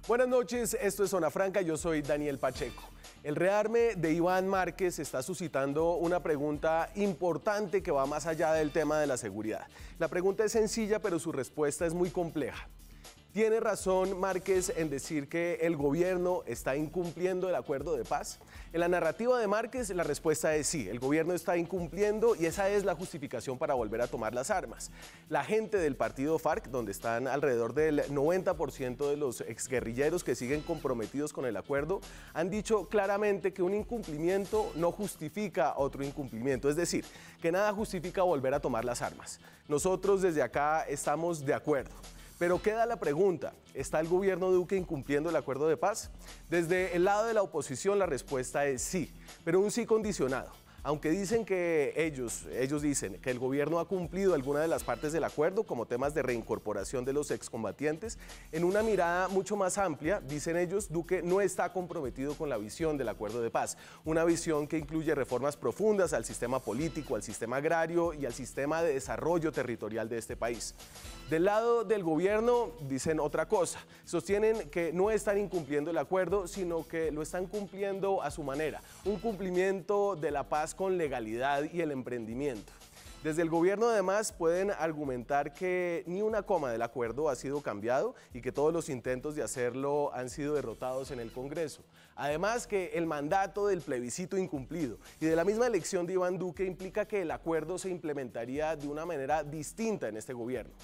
Buenas noches, esto es Zona Franca, yo soy Daniel Pacheco. El rearme de Iván Márquez está suscitando una pregunta importante que va más allá del tema de la seguridad. La pregunta es sencilla, pero su respuesta es muy compleja. ¿Tiene razón Márquez en decir que el gobierno está incumpliendo el acuerdo de paz? En la narrativa de Márquez, la respuesta es sí, el gobierno está incumpliendo y esa es la justificación para volver a tomar las armas. La gente del partido FARC, donde están alrededor del 90% de los exguerrilleros que siguen comprometidos con el acuerdo, han dicho claramente que un incumplimiento no justifica otro incumplimiento, es decir, que nada justifica volver a tomar las armas. Nosotros desde acá estamos de acuerdo. Pero queda la pregunta, ¿está el gobierno Duque incumpliendo el acuerdo de paz? Desde el lado de la oposición la respuesta es sí, pero un sí condicionado. Aunque dicen que ellos dicen que el gobierno ha cumplido alguna de las partes del acuerdo, como temas de reincorporación de los excombatientes, en una mirada mucho más amplia, dicen ellos, Duque no está comprometido con la visión del acuerdo de paz. Una visión que incluye reformas profundas al sistema político, al sistema agrario y al sistema de desarrollo territorial de este país. Del lado del gobierno dicen otra cosa, sostienen que no están incumpliendo el acuerdo, sino que lo están cumpliendo a su manera, un cumplimiento de la paz con legalidad y el emprendimiento. Desde el gobierno además pueden argumentar que ni una coma del acuerdo ha sido cambiado y que todos los intentos de hacerlo han sido derrotados en el Congreso. Además que el mandato del plebiscito incumplido y de la misma elección de Iván Duque implica que el acuerdo se implementaría de una manera distinta en este gobierno.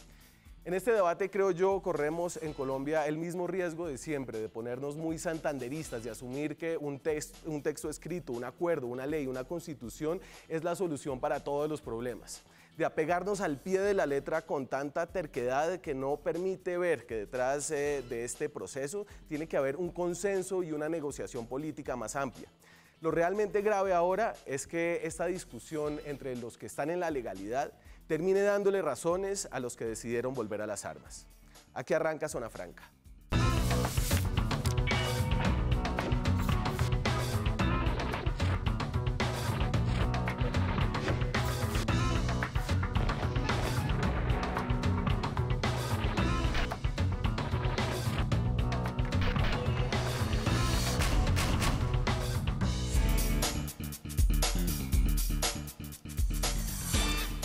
En este debate, creo yo, corremos en Colombia el mismo riesgo de siempre, de ponernos muy santanderistas, de asumir que un texto escrito, un acuerdo, una ley, una constitución es la solución para todos los problemas. De apegarnos al pie de la letra con tanta terquedad que no permite ver que detrás de este proceso tiene que haber un consenso y una negociación política más amplia. Lo realmente grave ahora es que esta discusión entre los que están en la legalidad termine dándole razones a los que decidieron volver a las armas. Aquí arranca Zona Franca.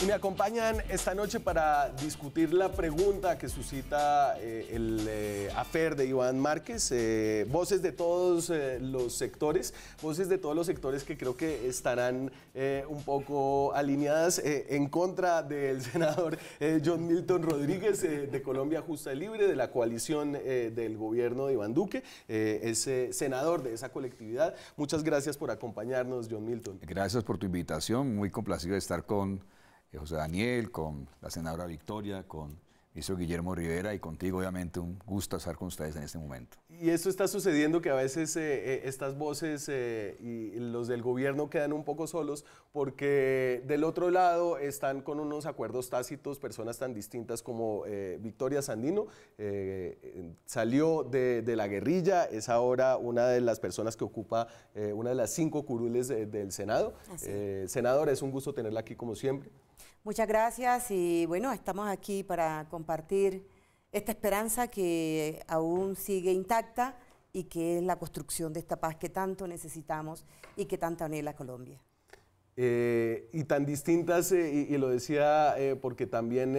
Me acompañan esta noche para discutir la pregunta que suscita el afer de Iván Márquez, voces de todos los sectores, que creo que estarán un poco alineadas en contra del senador John Milton Rodríguez de Colombia Justa y Libre, de la coalición del gobierno de Iván Duque, es senador de esa colectividad. Muchas gracias por acompañarnos, John Milton. Gracias por tu invitación, muy complacido de estar con José Daniel, con la senadora Victoria, con el ministro Guillermo Rivera y contigo, obviamente, un gusto estar con ustedes en este momento. Y esto está sucediendo que a veces estas voces y los del gobierno quedan un poco solos porque del otro lado están con unos acuerdos tácitos personas tan distintas como Victoria Sandino, salió de la guerrilla, es ahora una de las personas que ocupa una de las 5 curules del Senado. Senadora, es un gusto tenerla aquí como siempre. Muchas gracias y bueno, estamos aquí para compartir esta esperanza que aún sigue intacta y que es la construcción de esta paz que tanto necesitamos y que tanto anhela Colombia. Y tan distintas, y lo decía porque también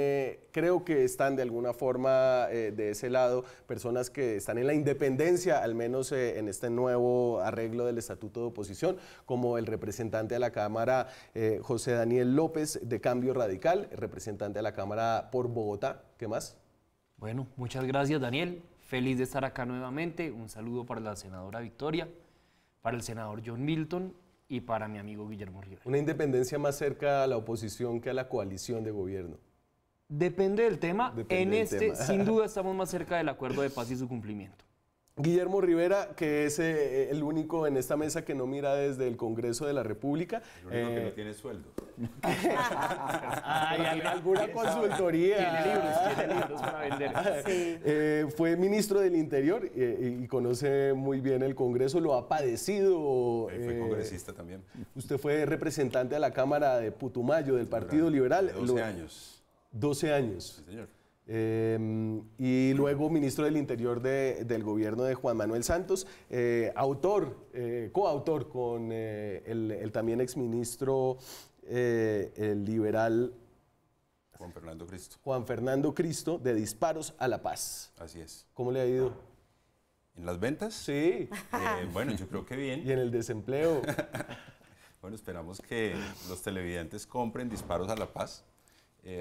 creo que están de alguna forma de ese lado personas que están en la independencia, al menos en este nuevo arreglo del Estatuto de Oposición, como el representante de la Cámara, José Daniel López, de Cambio Radical, representante de la Cámara por Bogotá. ¿Qué más? Bueno, muchas gracias, Daniel. Feliz de estar acá nuevamente. Un saludo para la senadora Victoria, para el senador John Milton y para mi amigo Guillermo Rivera. Una independencia más cerca a la oposición que a la coalición de gobierno. Depende del tema. Sin duda, estamos más cerca del acuerdo de paz y su cumplimiento. Guillermo Rivera, que es el único en esta mesa que no mira desde el Congreso de la República. El único que no tiene sueldo. Ay, alguna consultoría. Tiene libros para vender. Sí. Fue ministro del Interior y conoce muy bien el Congreso, lo ha padecido. Fue congresista también. Usted fue representante a la Cámara de Putumayo del Partido Liberal. 12 años. 12 años. Sí, señor. y luego ministro del Interior del gobierno de Juan Manuel Santos, coautor con el también exministro el liberal Juan Fernando Cristo, de Disparos a la Paz. así es. ¿Cómo le ha ido? ¿En las ventas? Sí. Bueno, yo creo que bien. ¿Y en el desempleo? Bueno, esperamos que los televidentes compren Disparos a la Paz.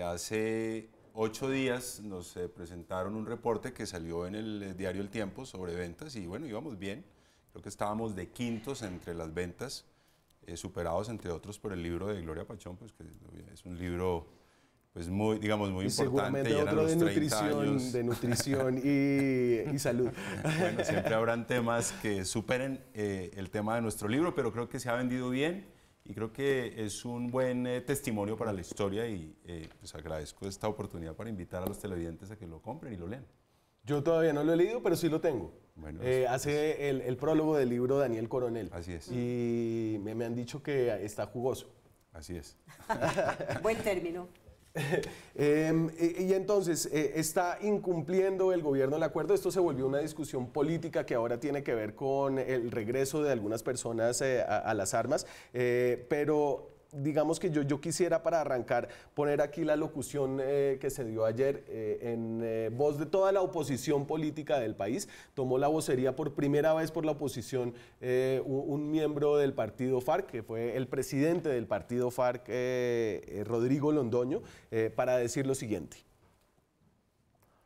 Hace 8 días nos presentaron un reporte que salió en el diario El Tiempo sobre ventas y bueno, íbamos bien. Creo que estábamos de quintos entre las ventas, superados entre otros por el libro de Gloria Pachón, pues que es un libro pues muy, digamos, muy y importante. Seguramente otro de nutrición y salud. Bueno, siempre habrán temas que superen el tema de nuestro libro, pero creo que se ha vendido bien y creo que es un buen testimonio para la historia y pues agradezco esta oportunidad para invitar a los televidentes a que lo compren y lo lean. Yo todavía no lo he leído, pero sí lo tengo. Bueno, hace el prólogo del libro Daniel Coronel. Así es. Y me han dicho que está jugoso. Así es. Buen término. Y entonces, ¿está incumpliendo el gobierno el acuerdo? Esto se volvió una discusión política que ahora tiene que ver con el regreso de algunas personas a las armas, pero digamos que yo quisiera para arrancar poner aquí la locución que se dio ayer en voz de toda la oposición política del país. Tomó la vocería por primera vez por la oposición un miembro del partido FARC, que fue el presidente del partido FARC, Rodrigo Londoño, para decir lo siguiente.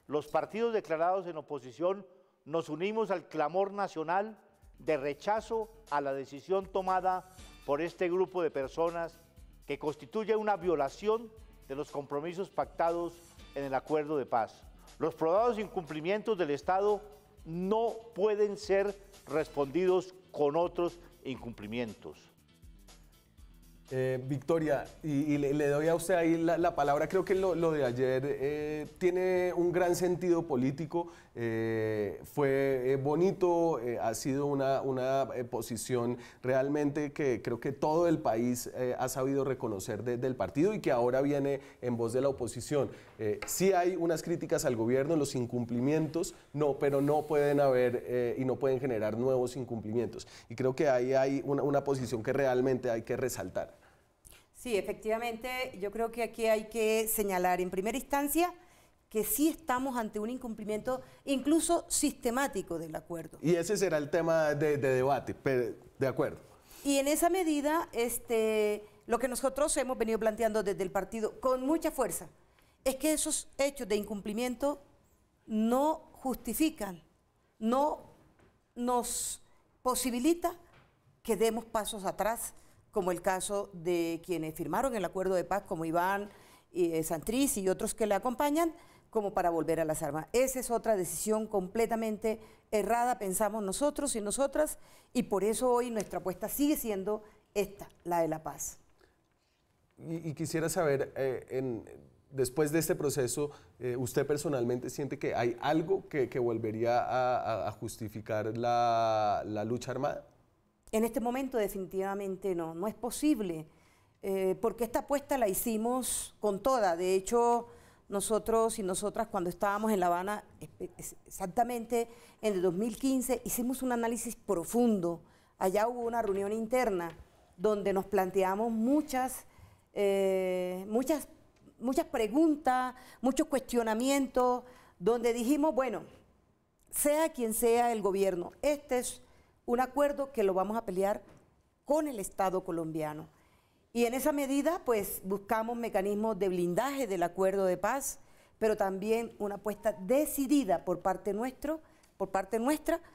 Los partidos declarados en oposición nos unimos al clamor nacional de rechazo a la decisión tomada por este grupo de personas que constituye una violación de los compromisos pactados en el acuerdo de paz. Los probados incumplimientos del Estado no pueden ser respondidos con otros incumplimientos. Victoria, y le doy a usted ahí la palabra. Creo que lo de ayer tiene un gran sentido político, fue bonito, ha sido una posición realmente que creo que todo el país ha sabido reconocer del partido y que ahora viene en voz de la oposición. Sí hay unas críticas al gobierno, los incumplimientos, no, pero no pueden haber y no pueden generar nuevos incumplimientos. Y creo que ahí hay una posición que realmente hay que resaltar. Sí, efectivamente, yo creo que aquí hay que señalar en primera instancia que sí estamos ante un incumplimiento incluso sistemático del acuerdo. Y ese será el tema de debate, pero de acuerdo. Y en esa medida, lo que nosotros hemos venido planteando desde el partido con mucha fuerza es que esos hechos de incumplimiento no justifican, no nos posibilita que demos pasos atrás, como el caso de quienes firmaron el acuerdo de paz, como Iván Santrich y otros que le acompañan, como para volver a las armas. Esa es otra decisión completamente errada, pensamos nosotros y nosotras, y por eso hoy nuestra apuesta sigue siendo esta, la de la paz. Y quisiera saber, después de este proceso, ¿usted personalmente siente que hay algo que volvería a justificar la lucha armada? En este momento definitivamente no es posible, porque esta apuesta la hicimos con toda. De hecho, nosotros y nosotras cuando estábamos en La Habana, exactamente en el 2015, hicimos un análisis profundo. Allá hubo una reunión interna donde nos planteamos muchas preguntas, muchos cuestionamientos, donde dijimos, bueno, sea quien sea el gobierno, este es un acuerdo que lo vamos a pelear con el Estado colombiano. Y en esa medida, pues, buscamos mecanismos de blindaje del acuerdo de paz, pero también una apuesta decidida por parte nuestra,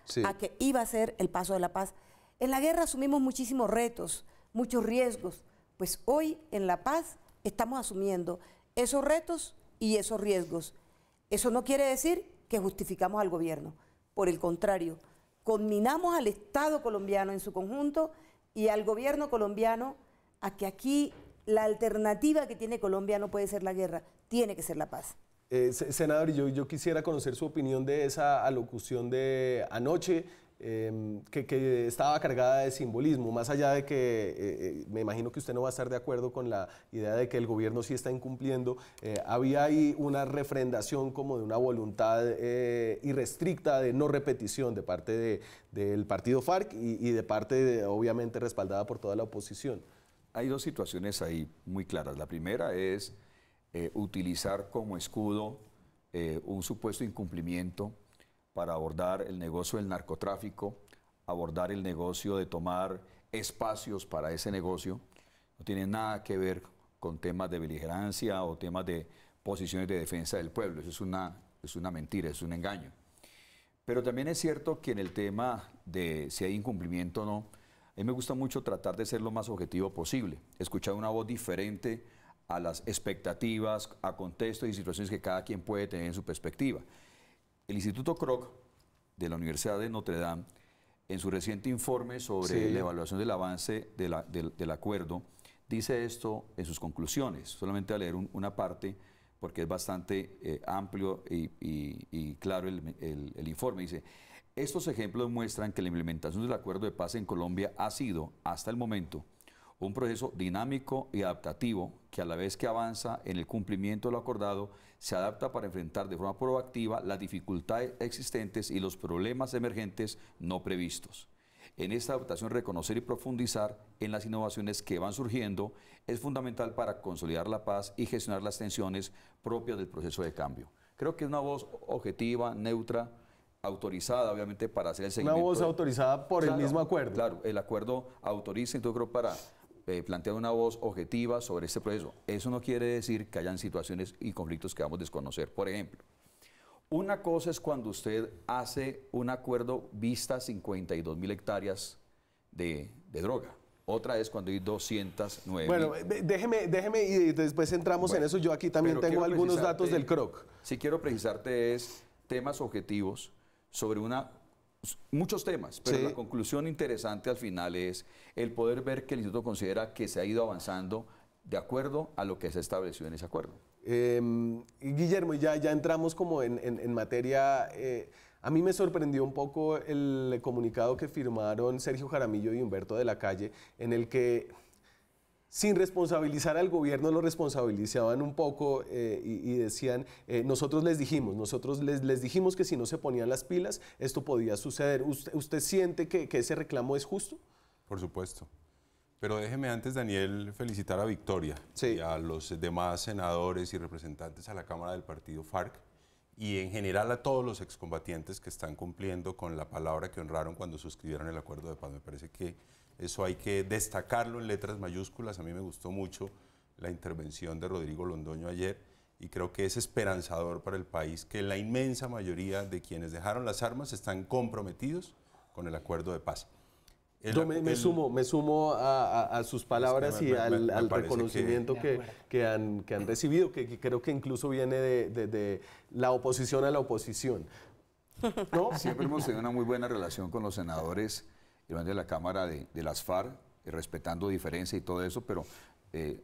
sí, a que iba a ser el paso de la paz. En la guerra asumimos muchísimos retos, muchos riesgos, pues hoy en la paz estamos asumiendo esos retos y esos riesgos. Eso no quiere decir que justificamos al gobierno, por el contrario, conminamos al Estado colombiano en su conjunto y al gobierno colombiano a que aquí la alternativa que tiene Colombia no puede ser la guerra, tiene que ser la paz. Senador, yo quisiera conocer su opinión de esa alocución de anoche que estaba cargada de simbolismo, más allá de que me imagino que usted no va a estar de acuerdo con la idea de que el gobierno sí está incumpliendo, había ahí una refrendación como de una voluntad irrestricta de no repetición de parte del partido FARC y de parte, obviamente, respaldada por toda la oposición. Hay dos situaciones ahí muy claras. La primera es utilizar como escudo un supuesto incumplimiento para abordar el negocio del narcotráfico, abordar el negocio de tomar espacios para ese negocio. No tiene nada que ver con temas de beligerancia o temas de posiciones de defensa del pueblo. Eso es una mentira, es un engaño. Pero también es cierto que en el tema de si hay incumplimiento o no, a mí me gusta mucho tratar de ser lo más objetivo posible, escuchar una voz diferente a las expectativas, a contextos y situaciones que cada quien puede tener en su perspectiva. El Instituto Kroc de la Universidad de Notre Dame, en su reciente informe sobre la evaluación del avance del acuerdo, dice esto en sus conclusiones. Solamente voy a leer una parte porque es bastante amplio y claro el informe. Dice, estos ejemplos muestran que la implementación del acuerdo de paz en Colombia ha sido, hasta el momento, un proceso dinámico y adaptativo que a la vez que avanza en el cumplimiento de lo acordado, se adapta para enfrentar de forma proactiva las dificultades existentes y los problemas emergentes no previstos. En esta adaptación, reconocer y profundizar en las innovaciones que van surgiendo es fundamental para consolidar la paz y gestionar las tensiones propias del proceso de cambio. Creo que es una voz objetiva, neutra, autorizada, obviamente, para hacer el seguimiento. Una voz autorizada por el mismo acuerdo. Claro, el acuerdo autoriza, entonces creo para plantear una voz objetiva sobre este proceso. Eso no quiere decir que hayan situaciones y conflictos que vamos a desconocer. Por ejemplo, una cosa es cuando usted hace un acuerdo vista 52.000 hectáreas de droga. Otra es cuando hay 209.000. Bueno, déjeme y después entramos en eso. Yo aquí también tengo algunos datos del Kroc. Sí, quiero precisarte temas objetivos sobre muchos temas, pero la conclusión interesante al final es el poder ver que el Instituto considera que se ha ido avanzando de acuerdo a lo que se estableció en ese acuerdo. Guillermo, ya entramos como en materia. A mí me sorprendió un poco el comunicado que firmaron Sergio Jaramillo y Humberto de la Calle, en el que, sin responsabilizar al gobierno, lo responsabilizaban un poco y decían, nosotros les dijimos que si no se ponían las pilas, esto podía suceder. ¿Usted siente que ese reclamo es justo? Por supuesto. Pero déjeme antes, Daniel, felicitar a Victoria y a los demás senadores y representantes a la Cámara del Partido FARC y en general a todos los excombatientes que están cumpliendo con la palabra que honraron cuando suscribieron el acuerdo de paz. Me parece que eso hay que destacarlo en letras mayúsculas. A mí me gustó mucho la intervención de Rodrigo Londoño ayer y creo que es esperanzador para el país que la inmensa mayoría de quienes dejaron las armas están comprometidos con el acuerdo de paz. Me sumo a sus palabras y al reconocimiento que han recibido, que creo que incluso viene de la oposición a la oposición. ¿No? Siempre hemos tenido una muy buena relación con los senadores de la Cámara de las FARC, respetando diferencias y todo eso, pero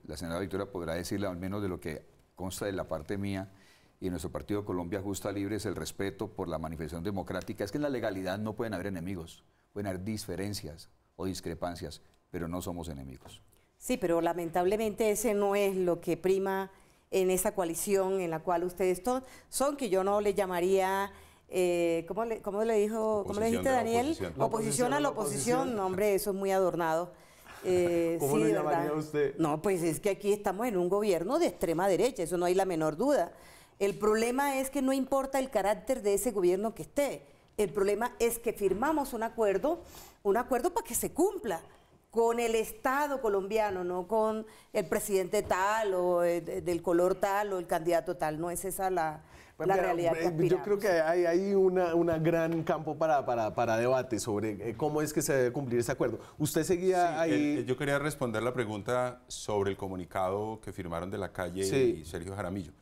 la senadora Victoria podrá decirle, al menos de lo que consta de la parte mía y de nuestro partido Colombia Justa Libre, es el respeto por la manifestación democrática. Es que en la legalidad no pueden haber enemigos. Pueden haber diferencias o discrepancias, pero no somos enemigos. Sí, pero lamentablemente ese no es lo que prima en esa coalición en la cual ustedes son, que yo no le llamaría, ¿cómo le dijiste, Daniel? Oposición a la oposición. No, hombre, eso es muy adornado. ¿Cómo lo llamaría usted? No, pues es que aquí estamos en un gobierno de extrema derecha, eso no hay la menor duda. El problema es que no importa el carácter de ese gobierno que esté. El problema es que firmamos un acuerdo para que se cumpla con el Estado colombiano, no con el presidente tal o del color tal o el candidato tal. No es esa la realidad que aspiramos. Yo creo que hay una gran campo para debate sobre cómo es que se debe cumplir ese acuerdo. Usted seguía ahí... Yo quería responder la pregunta sobre el comunicado que firmaron de la Calle y Sergio Jaramillo.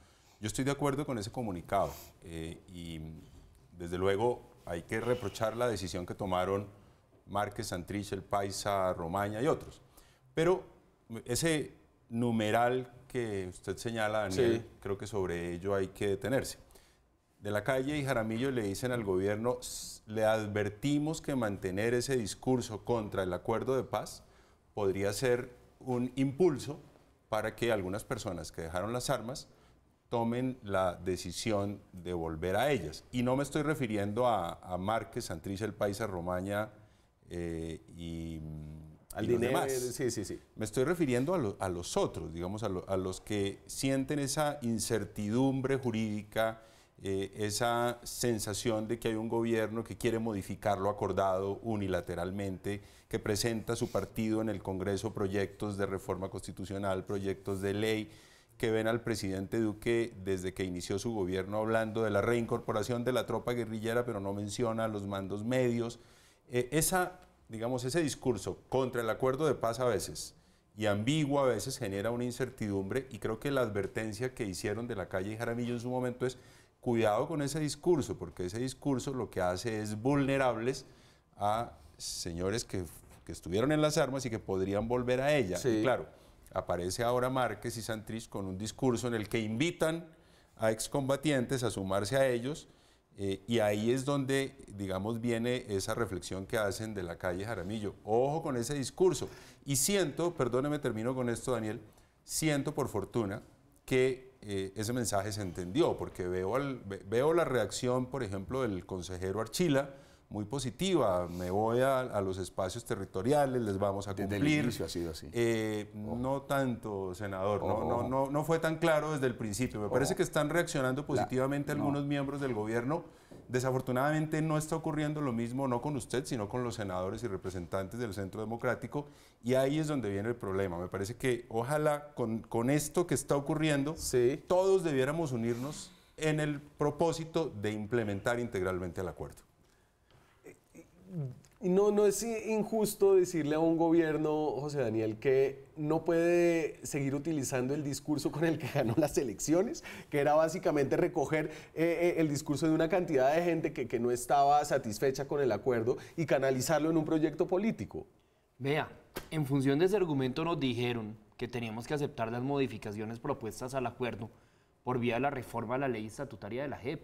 Yo estoy de acuerdo con ese comunicado y desde luego hay que reprochar la decisión que tomaron Márquez, Santrich, El Paisa, Romaña y otros. Pero ese numeral que usted señala, Daniel, creo que sobre ello hay que detenerse. de la Calle y Jaramillo le dicen al gobierno, le advertimos que mantener ese discurso contra el acuerdo de paz podría ser un impulso para que algunas personas que dejaron las armas tomen la decisión de volver a ellas. Y no me estoy refiriendo a Márquez, Santrich, El Paisa, Romaña y al los dinero, demás. sí. Me estoy refiriendo a los otros, digamos, a los que sienten esa incertidumbre jurídica, esa sensación de que hay un gobierno que quiere modificar lo acordado unilateralmente, que presenta su partido en el Congreso proyectos de reforma constitucional, proyectos de ley, que ven al presidente Duque desde que inició su gobierno hablando de la reincorporación de la tropa guerrillera, pero no menciona los mandos medios. Ese discurso contra el acuerdo de paz a veces y ambiguo a veces genera una incertidumbre, y creo que la advertencia que hicieron de la Calle y Jaramillo en su momento es cuidado con ese discurso, porque ese discurso lo que hace es vulnerables a señores que estuvieron en las armas y que podrían volver a ella. Sí. Y claro, aparece ahora Márquez y Santrich con un discurso en el que invitan a excombatientes a sumarse a ellos, y ahí es donde, digamos, viene esa reflexión que hacen de la Calle Jaramillo. Ojo con ese discurso. Y siento, perdóneme, termino con esto, Daniel, siento por fortuna que ese mensaje se entendió, porque veo la reacción, por ejemplo, del consejero Archila, muy positiva. Me voy a los espacios territoriales, les vamos a cumplir. Desde el inicio ha sido así. No tanto, senador, no fue tan claro desde el principio. Me parece que están reaccionando positivamente algunos miembros del gobierno. Desafortunadamente no está ocurriendo lo mismo, no con usted, sino con los senadores y representantes del Centro Democrático, y ahí es donde viene el problema. Me parece que ojalá con esto que está ocurriendo, Sí. todos debiéramos unirnos en el propósito de implementar integralmente el acuerdo. No es injusto decirle a un gobierno, José Daniel, que no puede seguir utilizando el discurso con el que ganó las elecciones, que era básicamente recoger el discurso de una cantidad de gente que no estaba satisfecha con el acuerdo y canalizarlo en un proyecto político. Vea, en función de ese argumento nos dijeron que teníamos que aceptar las modificaciones propuestas al acuerdo por vía de la reforma a la ley estatutaria de la JEP.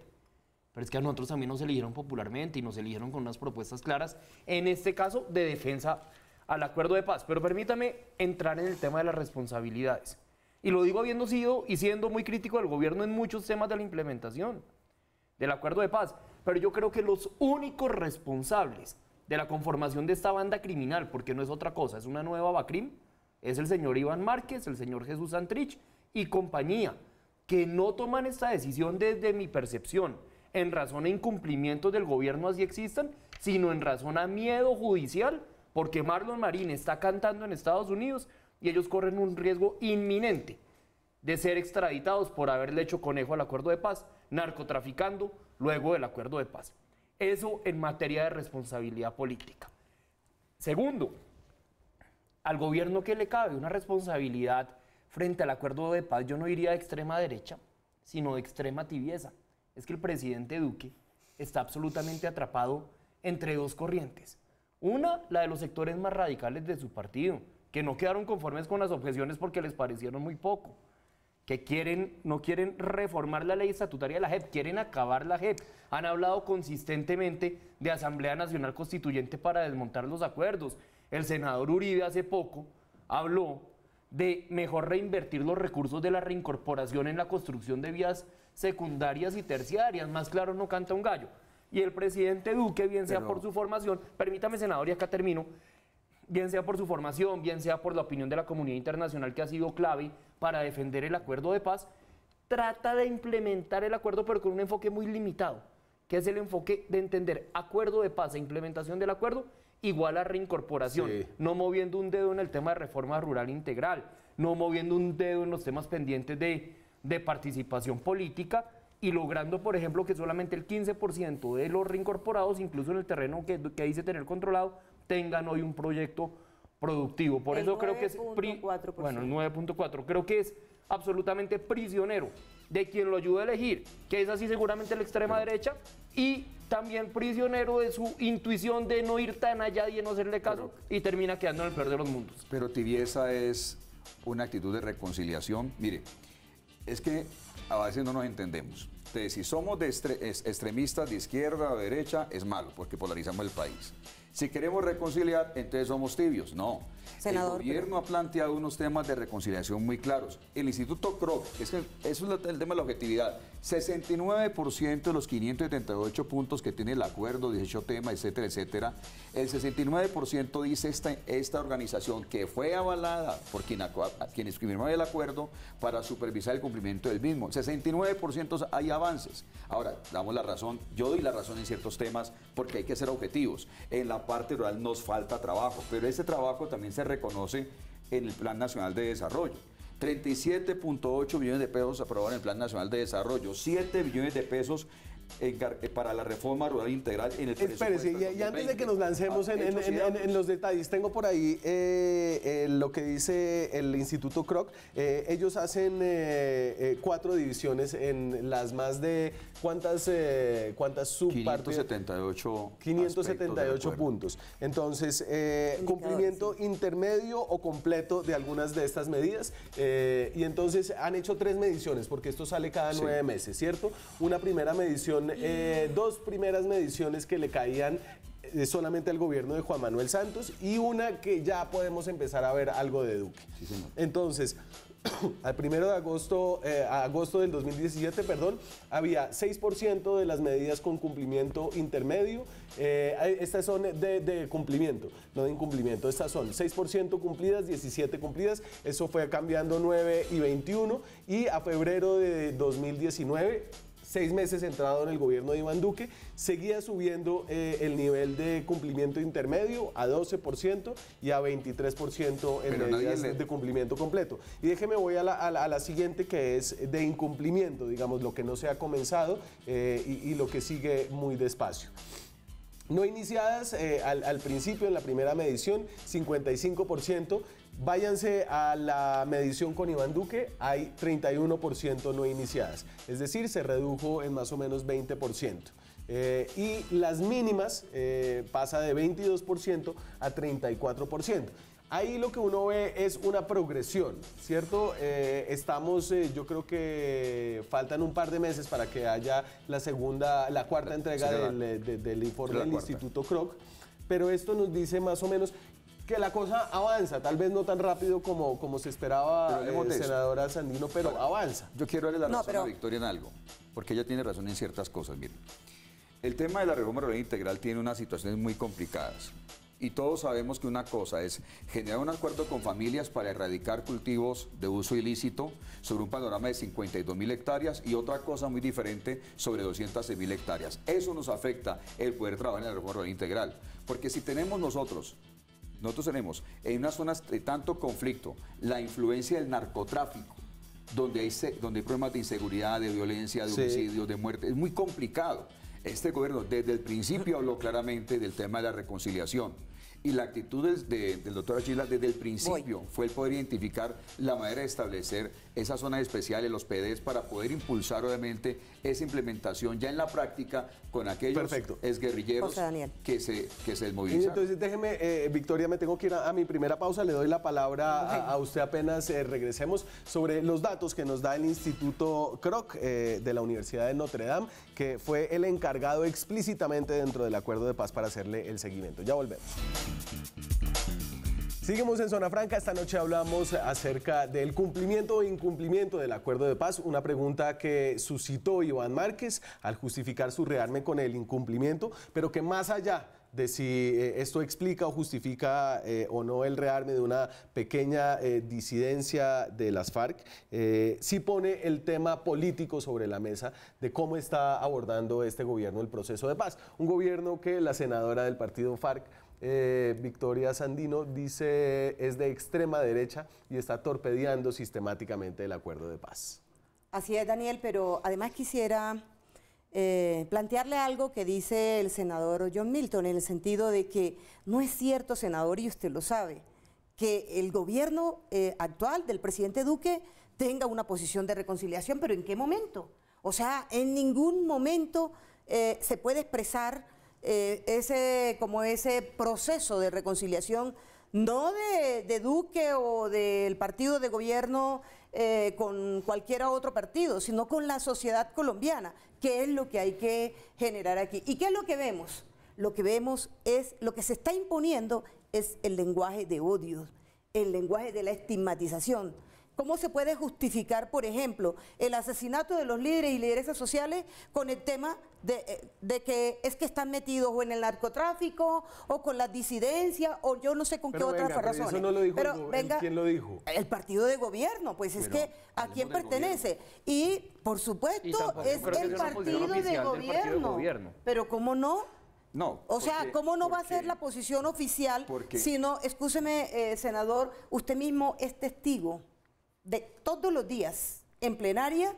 Pero es que a nosotros también nos eligieron popularmente y nos eligieron con unas propuestas claras, en este caso de defensa al acuerdo de paz. Pero permítame entrar en el tema de las responsabilidades. Y lo digo habiendo sido y siendo muy crítico del gobierno en muchos temas de la implementación del acuerdo de paz. Pero yo creo que los únicos responsables de la conformación de esta banda criminal, porque no es otra cosa, es una nueva Bacrim, es el señor Iván Márquez, el señor Jesús Santrich y compañía, que no toman esta decisión desde mi percepción en razón a incumplimientos del gobierno así existan, sino en razón a miedo judicial, porque Marlon Marín está cantando en Estados Unidos y ellos corren un riesgo inminente de ser extraditados por haberle hecho conejo al acuerdo de paz, narcotraficando luego del acuerdo de paz. Eso en materia de responsabilidad política. Segundo, al gobierno que le cabe una responsabilidad frente al acuerdo de paz, yo no diría de extrema derecha, sino de extrema tibieza. Es que el presidente Duque está absolutamente atrapado entre dos corrientes. Una, la de los sectores más radicales de su partido, que no quedaron conformes con las objeciones porque les parecieron muy poco, que no quieren reformar la ley estatutaria de la JEP, quieren acabar la JEP. Han hablado consistentemente de Asamblea Nacional Constituyente para desmontar los acuerdos. El senador Uribe hace poco habló de mejor reinvertir los recursos de la reincorporación en la construcción de vías secundarias y terciarias. Más claro no canta un gallo. Y el presidente Duque, bien sea por su formación, permítame, senador, y acá termino, bien sea por su formación, bien sea por la opinión de la comunidad internacional que ha sido clave para defender el acuerdo de paz, trata de implementar el acuerdo pero con un enfoque muy limitado, que es el enfoque de entender acuerdo de paz e implementación del acuerdo igual a reincorporación, Sí. no moviendo un dedo en el tema de reforma rural integral, no moviendo un dedo en los temas pendientes de participación política y logrando, por ejemplo, que solamente el 15% de los reincorporados, incluso en el terreno que dice tener controlado, tengan hoy un proyecto productivo. Por eso creo que es... 9.4%. Bueno, el 9.4%. Creo que es absolutamente prisionero de quien lo ayuda a elegir, que es así seguramente la extrema derecha, y también prisionero de su intuición de no ir tan allá y de no hacerle caso, y termina quedando en el peor de los mundos. Pero tibieza es una actitud de reconciliación. Mire, es que a veces no nos entendemos. ustedes, si somos de extremistas de izquierda o derecha, es malo, porque polarizamos el país. Si queremos reconciliar, entonces somos tibios. No. Senador, el gobierno ha planteado unos temas de reconciliación muy claros. El Instituto Kroc, eso es el tema de la objetividad. 69% de los 578 puntos que tiene el acuerdo, 18 temas, etcétera, etcétera, el 69% dice esta organización que fue avalada por quienes firmaron el acuerdo para supervisar el cumplimiento del mismo. 69% hay avances. Ahora, damos la razón, yo doy la razón en ciertos temas porque hay que ser objetivos. En la parte rural nos falta trabajo, pero ese trabajo también se reconoce en el Plan Nacional de Desarrollo. 37.8 billones de pesos aprobaron en el Plan Nacional de Desarrollo, 7 billones de pesos para la reforma rural integral en el presupuesto. Espérese, y antes de que nos lancemos en los detalles, tengo por ahí lo que dice el Instituto Kroc. Ellos hacen 4 divisiones en las más de ¿cuántas subpartes? 578 puntos. Entonces, cumplimiento intermedio o completo de algunas de estas medidas. Y entonces han hecho 3 mediciones, porque esto sale cada 9 meses, ¿cierto? Una primera medición, 2 primeras mediciones que le caían solamente al gobierno de Juan Manuel Santos y una que ya podemos empezar a ver algo de Duque. Sí, señor. Entonces, al 1 de agosto, agosto del 2017, perdón, había 6% de las medidas con cumplimiento intermedio. Estas son de cumplimiento, no de incumplimiento. Estas son 6% cumplidas, 17 cumplidas. Eso fue cambiando 9 y 21. Y a febrero de 2019, 6 meses entrado en el gobierno de Iván Duque, seguía subiendo el nivel de cumplimiento intermedio a 12% y a 23% en medidas de cumplimiento completo. Y déjeme, voy a la siguiente, que es de incumplimiento, digamos, lo que no se ha comenzado y lo que sigue muy despacio. No iniciadas al principio, en la primera medición, 55%. Váyanse a la medición con Iván Duque, hay 31% no iniciadas. Es decir, se redujo en más o menos 20%. Y las mínimas pasa de 22% a 34%. Ahí lo que uno ve es una progresión, ¿cierto? Estamos, yo creo que faltan un par de meses para que haya la cuarta entrega del informe del Instituto Kroc, pero esto nos dice más o menos que la cosa avanza, tal vez no tan rápido como se esperaba, senadora Sandino, pero avanza. Yo quiero darle la razón a Victoria en algo, porque ella tiene razón en ciertas cosas. Miren, el tema de la reforma rural integral tiene unas situaciones muy complicadas. Y todos sabemos que una cosa es generar un acuerdo con familias para erradicar cultivos de uso ilícito sobre un panorama de 52.000 hectáreas y otra cosa muy diferente sobre 206.000 hectáreas. Eso nos afecta el poder trabajar en la reforma rural integral, porque si tenemos nosotros tenemos en unas zonas de tanto conflicto la influencia del narcotráfico, donde hay problemas de inseguridad, de violencia, de homicidios, de muerte, es muy complicado. Este gobierno desde el principio habló claramente del tema de la reconciliación. Y la actitud del doctor Achila desde el principio fue el poder identificar la manera de establecer esas zonas especiales, los PDs, para poder impulsar obviamente esa implementación ya en la práctica con aquellos exguerrilleros que se desmovilizaron. Entonces déjeme, Victoria, me tengo que ir a mi primera pausa, le doy la palabra a usted apenas regresemos sobre los datos que nos da el Instituto Kroc de la Universidad de Notre Dame, que fue el encargado explícitamente dentro del acuerdo de paz para hacerle el seguimiento. Ya volvemos. Seguimos en Zona Franca. Esta noche hablamos acerca del cumplimiento o incumplimiento del acuerdo de paz, una pregunta que suscitó Iván Márquez al justificar su rearme con el incumplimiento, pero que más allá de si esto explica o justifica o no el rearme de una pequeña disidencia de las FARC, sí pone el tema político sobre la mesa de cómo está abordando este gobierno el proceso de paz. Un gobierno que la senadora del partido FARC, Victoria Sandino, dice es de extrema derecha y está torpedeando sistemáticamente el acuerdo de paz. Así es, Daniel, pero además quisiera plantearle algo que dice el senador John Milton, en el sentido de que no es cierto, senador, y usted lo sabe, que el gobierno actual del presidente Duque tenga una posición de reconciliación, pero ¿en qué momento? O sea, en ningún momento se puede expresar ese proceso de reconciliación, no de Duque o del partido de gobierno con cualquier otro partido, sino con la sociedad colombiana, que es lo que hay que generar aquí. ¿Y qué es lo que vemos? Lo que vemos es, lo que se está imponiendo es el lenguaje de odio, el lenguaje de la estigmatización. ¿Cómo se puede justificar, por ejemplo, el asesinato de los líderes y lideresas sociales con el tema de que es que están metidos o en el narcotráfico o con las disidencias o yo no sé con qué otras razones? Eso no lo dijo ¿quién lo dijo? El partido de gobierno, pues es que ¿a quién pertenece? Y por supuesto es el partido de gobierno. Pero ¿cómo no? No. O sea, ¿cómo no va a ser la posición oficial? Si no, escúcheme, senador, usted mismo es testigo de todos los días en plenaria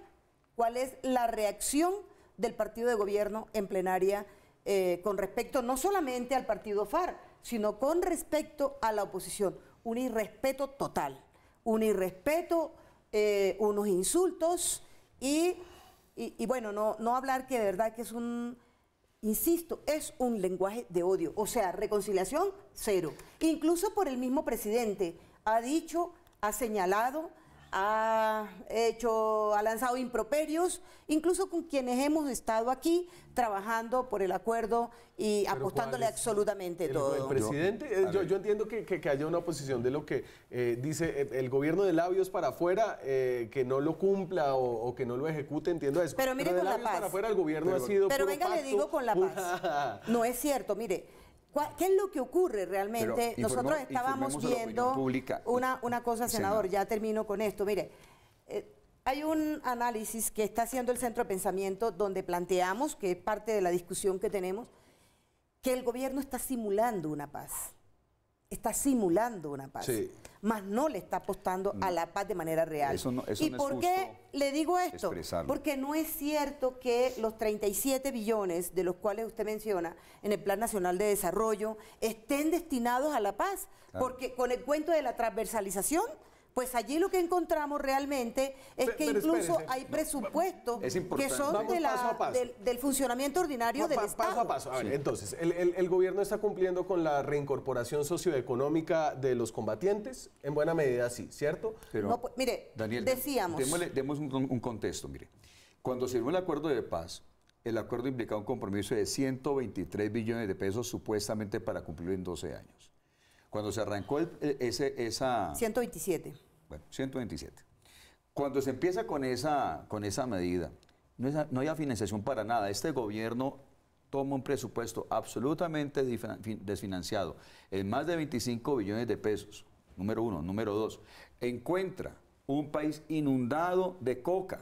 cuál es la reacción del partido de gobierno en plenaria con respecto no solamente al partido FARC, sino con respecto a la oposición. Un irrespeto total, un irrespeto, unos insultos y bueno, no hablar que de verdad que es un, insisto, es un lenguaje de odio. O sea, reconciliación, cero. Incluso por el mismo presidente ha dicho, ha señalado, ha lanzado improperios, incluso con quienes hemos estado aquí trabajando por el acuerdo y apostándole absolutamente todo. El presidente, yo entiendo que haya una oposición de lo que dice el gobierno de labios para afuera, que no lo cumpla o que no lo ejecute, entiendo eso. Pero mire, de con la labios paz. para afuera el gobierno ha sido Pero puro venga, pacto, le digo con la paz. No es cierto, mire. ¿Qué es lo que ocurre realmente? Nosotros estábamos viendo una cosa, senador, ya termino con esto. Mire, hay un análisis que está haciendo el Centro de Pensamiento donde planteamos, que es parte de la discusión que tenemos, que el gobierno está simulando una paz. Está simulando una paz, más no le está apostando a la paz de manera real. ¿Y por qué le digo esto? Porque no es cierto que los 37 billones de los cuales usted menciona en el Plan Nacional de Desarrollo estén destinados a la paz, porque con el cuento de la transversalización, pues allí lo que encontramos realmente es que incluso hay presupuestos que son del funcionamiento ordinario del Estado. Paso a paso. A ver, entonces, el gobierno está cumpliendo con la reincorporación socioeconómica de los combatientes, en buena medida sí, ¿cierto? Pero, no, pues, mire, Daniel, decíamos... Demos un contexto, mire. Cuando se firmó el acuerdo de paz, el acuerdo implicaba un compromiso de 123 billones de pesos supuestamente para cumplirlo en 12 años. Cuando se arrancó esa... 127. Bueno, 127. Cuando se empieza con esa medida, no hay financiación para nada. Este gobierno toma un presupuesto absolutamente desfinanciado, en más de 25 billones de pesos, número uno. Número dos, encuentra un país inundado de coca.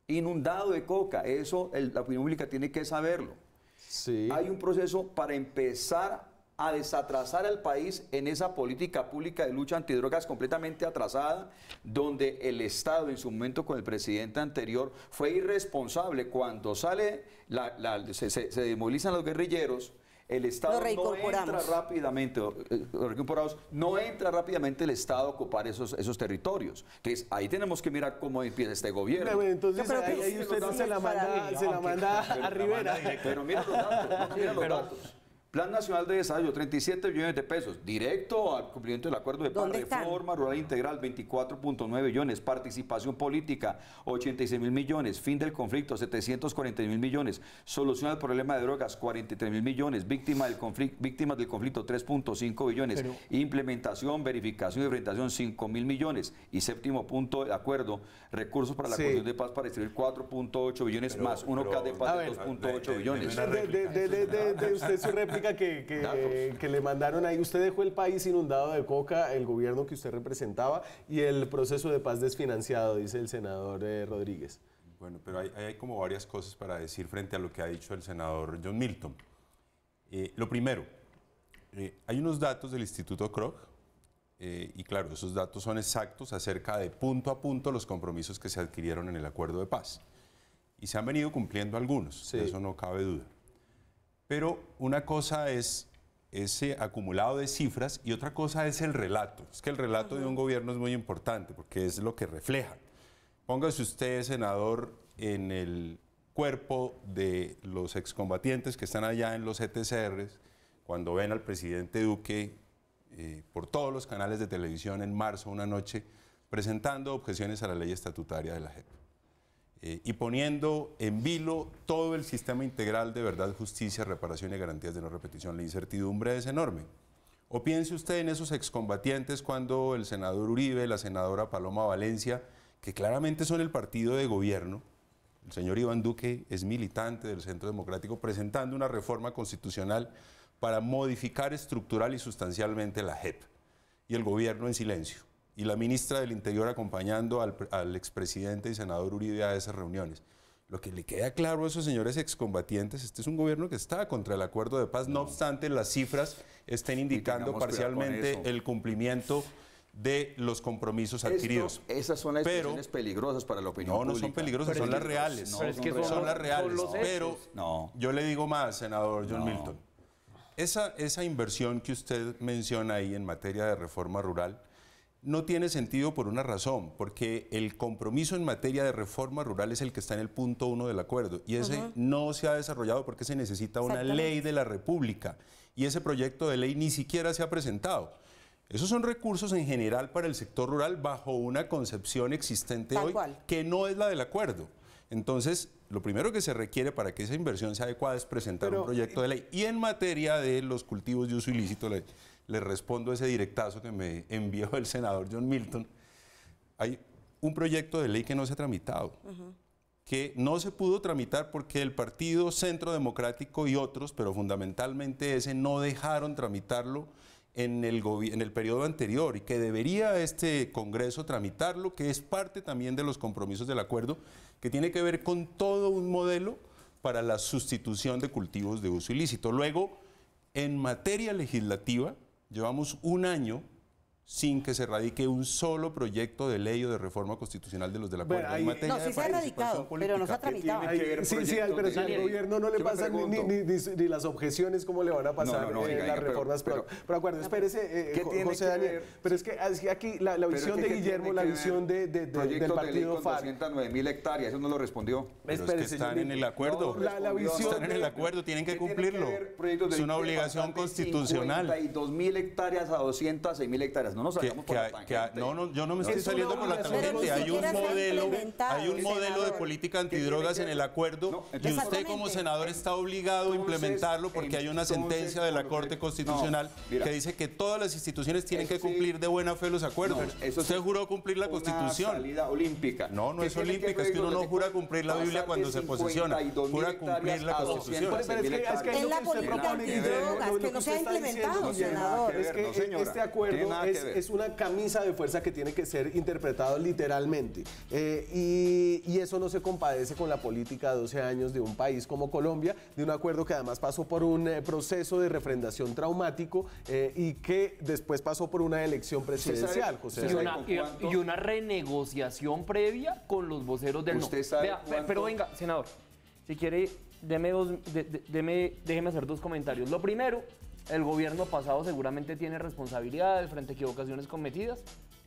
Inundado de coca. Eso la opinión pública tiene que saberlo. Sí. Hay un proceso para empezar a desatrasar al país en esa política pública de lucha antidrogas completamente atrasada, donde el Estado en su momento con el presidente anterior fue irresponsable. Cuando sale, se desmovilizan los guerrilleros, el Estado no entra rápidamente, no entra rápidamente el Estado a ocupar esos territorios. Entonces, ahí tenemos que mirar cómo empieza este gobierno. Bueno, entonces, ahí usted se la manda a Rivera. Pero mira los datos, mira los datos. Plan Nacional de Desarrollo, 37 billones de pesos, directo al cumplimiento del acuerdo de paz, reforma rural integral, 24.9 billones, participación política, 86.000 millones, fin del conflicto, 740.000 millones, solución al problema de drogas, 43.000 millones, víctimas del conflicto, 3.5 billones, implementación, verificación y enfrentación, 5.000 millones, y séptimo punto de acuerdo, recursos para la Comisión de Paz para distribuir 4.8 billones más, 1K de paz de 2.8 billones. De usted su réplica que le mandaron ahí. Usted dejó el país inundado de coca, el gobierno que usted representaba, y el proceso de paz desfinanciado, dice el senador Rodríguez. Bueno, pero hay como varias cosas para decir frente a lo que ha dicho el senador John Milton. Lo primero, hay unos datos del Instituto Kroc, y claro, esos datos son exactos acerca de punto a punto los compromisos que se adquirieron en el acuerdo de paz. Y se han venido cumpliendo algunos, de eso no cabe duda. Pero una cosa es ese acumulado de cifras y otra cosa es el relato. Es que el relato de un gobierno es muy importante porque es lo que refleja. Póngase usted, senador, en el cuerpo de los excombatientes que están allá en los ETCRs, cuando ven al presidente Duque por todos los canales de televisión en marzo, una noche, presentando objeciones a la ley estatutaria de la JEP y poniendo en vilo todo el sistema integral de verdad, justicia, reparación y garantías de no repetición. La incertidumbre es enorme. O piense usted en esos excombatientes cuando el senador Uribe, la senadora Paloma Valencia, que claramente son el partido de gobierno, el señor Iván Duque es militante del Centro Democrático, presentando una reforma constitucional para modificar estructural y sustancialmente la JEP, y el gobierno en silencio, y la ministra del Interior acompañando al expresidente y senador Uribe a esas reuniones. Lo que le queda claro a esos señores excombatientes, este es un gobierno que está contra el acuerdo de paz, no obstante las cifras estén indicando parcialmente el cumplimiento de los compromisos adquiridos. Esas son las expresiones peligrosas para la opinión pública. No son peligrosas, son las reales. Son las reales. Pero yo le digo más, senador John Milton. Esa inversión que usted menciona ahí en materia de reforma rural no tiene sentido por una razón, porque el compromiso en materia de reforma rural es el que está en el punto 1 del acuerdo, y ese no se ha desarrollado porque se necesita una ley de la República, y ese proyecto de ley ni siquiera se ha presentado. Esos son recursos en general para el sector rural bajo una concepción existente hoy que no es la del acuerdo. Entonces, lo primero que se requiere para que esa inversión sea adecuada es presentar un proyecto de ley. Y en materia de los cultivos de uso ilícito, le respondo ese directazo que me envió el senador John Milton. Hay un proyecto de ley que no se ha tramitado, que no se pudo tramitar porque el Partido Centro Democrático y otros, pero fundamentalmente ese, no dejaron tramitarlo en el periodo anterior, y que debería este Congreso tramitarlo, que es parte también de los compromisos del acuerdo, que tiene que ver con todo un modelo para la sustitución de cultivos de uso ilícito. Luego, en materia legislativa, llevamos un año sin que se radique un solo proyecto de ley o de reforma constitucional de los del acuerdo. No, sí se ha radicado, pero no se ha tramitado. Pero si al gobierno no le pasan ni las objeciones, ¿cómo le van a pasar las reformas? Pero acuerdo, espérese, José Daniel, pero es que aquí la visión de Guillermo, la visión del partido FARC. 209.000 hectáreas, eso no lo respondió. Pero es que están en el acuerdo. Están en el acuerdo, tienen que cumplirlo. Es una obligación constitucional. 52.000 hectáreas a 206.000 hectáreas. No nos salgamos por la tangente. Yo no me estoy saliendo por la tangente. Hay un modelo de política antidrogas en el acuerdo, y usted como senador está obligado a implementarlo porque hay una sentencia de la Corte Constitucional que dice que todas las instituciones tienen que cumplir de buena fe los acuerdos. Usted juró cumplir la Constitución. Salida olímpica. No es olímpica, es que uno no jura cumplir la Biblia cuando se posesiona, jura cumplir la Constitución. Es la política antidrogas que no se ha implementado, senador. Es que este acuerdo es una camisa de fuerza que tiene que ser interpretado literalmente, y eso no se compadece con la política de 12 años de un país como Colombia, de un acuerdo que además pasó por un proceso de refrendación traumático y que después pasó por una elección presidencial, José. Y una renegociación previa con los voceros del no. Pero venga, senador, si quiere, déjeme hacer dos comentarios. Lo primero, el gobierno pasado seguramente tiene responsabilidades frente a equivocaciones cometidas,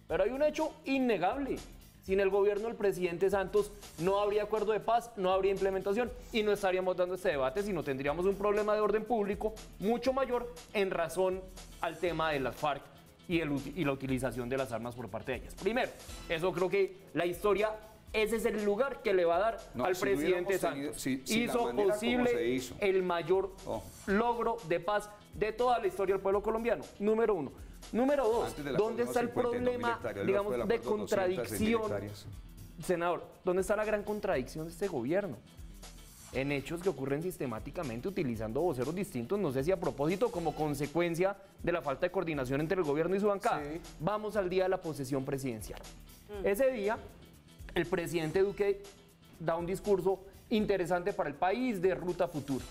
pero hay un hecho innegable. Sin el gobierno del presidente Santos no habría acuerdo de paz, no habría implementación, y no estaríamos dando este debate, sino tendríamos un problema de orden público mucho mayor en razón al tema de las FARC y la utilización de las armas por parte de ellas. Primero, eso creo que la historia, ese es el lugar que le va a dar al presidente Santos. Hizo posible el mayor logro de paz de toda la historia del pueblo colombiano, número uno. Número dos, ¿dónde está el problema, digamos, de contradicción? Senador, ¿dónde está la gran contradicción de este gobierno? En hechos que ocurren sistemáticamente utilizando voceros distintos, no sé si a propósito como consecuencia de la falta de coordinación entre el gobierno y su bancada. Sí. Vamos al día de la posesión presidencial. Ese día, el presidente Duque da un discurso interesante para el país de ruta futura.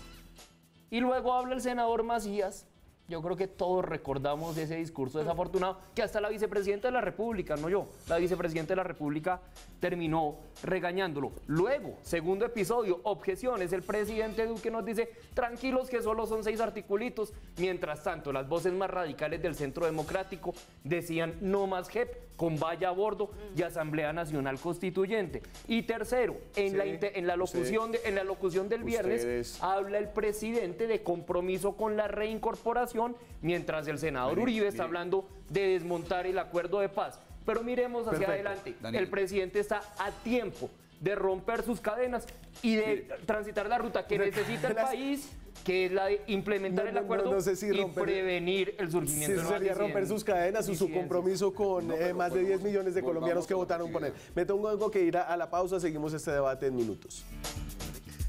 Y luego habla el senador Macías. Yo creo que todos recordamos ese discurso desafortunado, que hasta la vicepresidenta de la República, no yo, la vicepresidenta de la República terminó regañándolo. Luego, segundo episodio, objeciones, el presidente Duque nos dice, tranquilos que solo son 6 articulitos. Mientras tanto, las voces más radicales del Centro Democrático decían no más JEP, con valla a bordo y Asamblea Nacional Constituyente. Y tercero, en la locución del viernes, habla el presidente de compromiso con la reincorporación, mientras el senador Uribe está hablando de desmontar el acuerdo de paz. Pero miremos hacia Perfecto. adelante. Daniel. El presidente está a tiempo de romper sus cadenas y de transitar la ruta que necesita el país, que es la de implementar el acuerdo no sé si y romper- prevenir el Sí, surgimiento de nuevas sería romper sus cadenas y su disidencias. compromiso con más de 10 millones de colombianos que votaron por él. Me tengo que ir a la pausa, seguimos este debate en minutos.